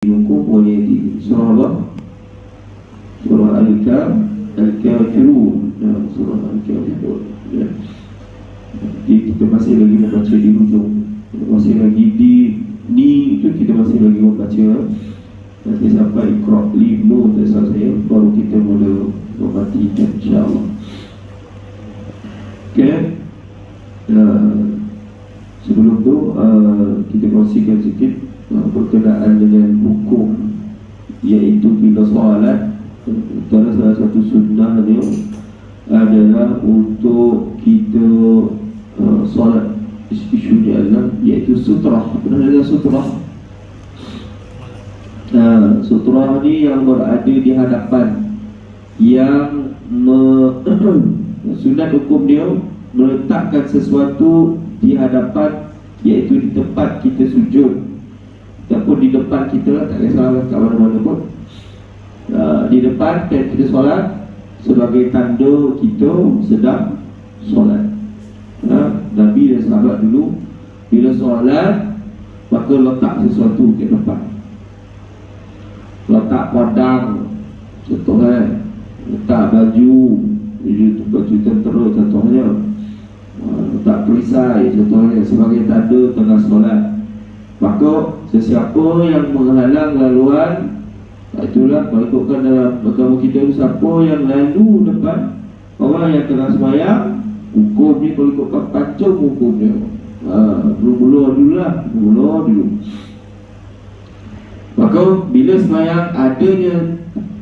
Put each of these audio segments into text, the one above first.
hukum boleh di surah apa? Surah Al-Kafirun. Surah Al-Kafirun. Ya. Jadi kita masih lagi membaca di hujung, masih lagi di ni itu kita masih lagi membaca. Nanti sampai Iqra' 5 selesai baru kita mula mematikan, insyaAllah. Okay. Sebelum tu kita kongsikan sikit berkenaan dengan hukum, iaitu bila solat. Antara salah satu sunnah dia adalah untuk kita solat isunya adalah iaitu sutrah. Benar ada sutrah. Sutrah ni yang berada di hadapan, yang sunat hukum dia meletakkan sesuatu di hadapan, iaitu di tempat kita sujud ataupun di depan kita lah, tak kisahlah kat mana-mana pun. Di depan kita solat sebagai tanda kita sedang solat. Nabi dan sahabat dulu bila solat maka letak sesuatu ke depan, letak padang contohnya, letak baju tentera contohnya, letak perisai contohnya sebagai tanda tengah solat. Maka sesiapa yang menghalang laluan, itulah kalau ikutkan dalam agama kita, siapa yang lalu depan orang yang tengah sembahyang, hukum ni kalau ikutkan pancung hukumnya bermula dulu. Maka bila sembahyang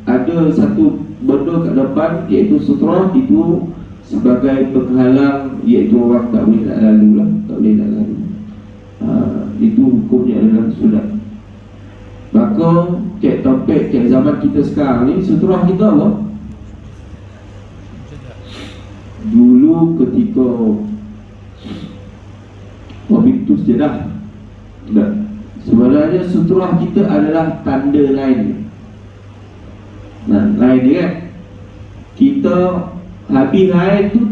ada satu benda kat depan, iaitu sutrah, itu sebagai penghalang, iaitu orang tak boleh nak lalu lah, tak boleh nak lalu. Itu hukumnya adalah sunat. Maka cek topik, cek zaman kita sekarang ni, sutrah kita apa? Dulu ketika itu sejadah, sebenarnya sutrah kita adalah tanda lain. Lain dia kan, kita habis lain tu,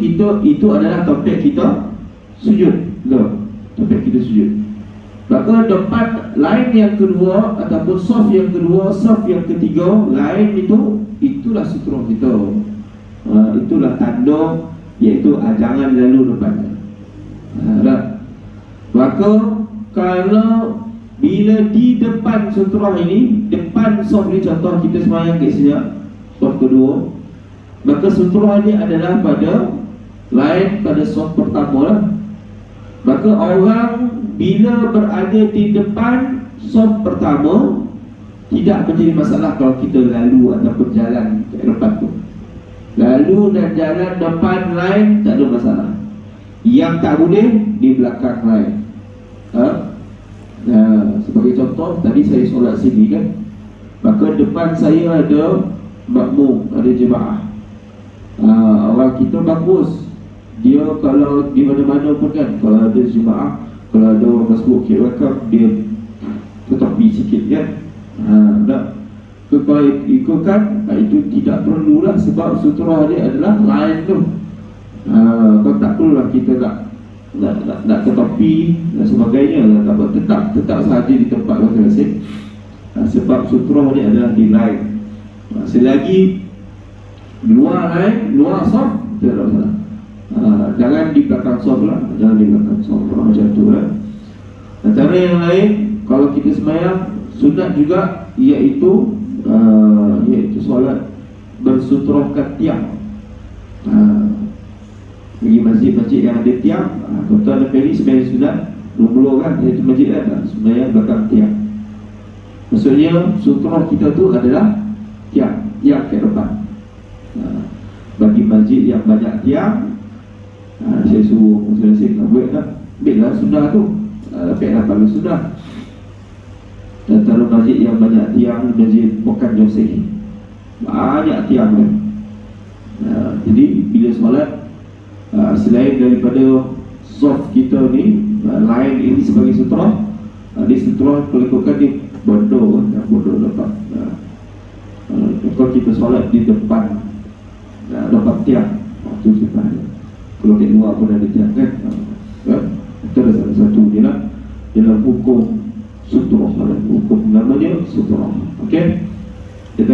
itu adalah topik kita sujud. Topik kita sujud. Maka depan lain yang kedua ataupun saf yang kedua, saf yang ketiga, lain itulah sutrah kita. Itulah tanda, iaitu jangan lalu depannya. Maka kalau bila di depan sutrah ini, depan saf ni, contoh kita sembahyang kat sini, saf kedua, maka sutrah ni adalah pada saf pertama lah. Maka orang bila berada di depan saf pertama, tidak menjadi masalah kalau kita lalu ataupun jalan ke depan tu. Lalu dan jalan depan lain tak ada masalah. Yang tak boleh di belakang lain. Sebagai contoh, tadi saya solat sini kan, maka depan saya ada makmum, ada jemaah. Orang kita bagus, dia kalau di mana-mana pun kan, kalau ada jemaah, kalau ada orang masuk kira-kira, dia tetapi sikit kan. Kalau ikutkan, itu tidak perlulah, sebab sutrah dia adalah lain tu. Kalau tak perlulah kita nak tetapi dan sebagainya, tetap sahaja di tempat masing-masing. Sebab sutrah dia adalah di lain. Selagi luar lain, luar saf, tidak ada masalah. Jangan di belakang saf lah, jangan di belakang saf macam tu lah. Antara yang lain, kalau kita sembahyang sunat juga, iaitu solat bersutrahkan tiang. Bagi masjid-masjid yang ada tiang, tuan-tuan dan puan sembahyang sunat bermula kan, iaitu masjid kan, sembahyang belakang tiang. Maksudnya sutrah kita tu adalah tiang ke depan. Bagi masjid yang banyak tiang, saya suruh masing-masing buat lah, ambil sunnah tu, lepaslah pada sunnah. Antara masjid yang banyak tiang, masjid Pokan Joseh, banyak tiang kan. Jadi bila solat, selain daripada soft kita ni, lain ini sebagai sutrah, di sutrah pelikukan di bodoh depan. Kalau kita solat di depan tiang, itu sunnah. Kalau di luar pun ada tiang kan. Itu ada salah satu dalam hukum sutroh. Hukum namanya sutroh. Okey. Kita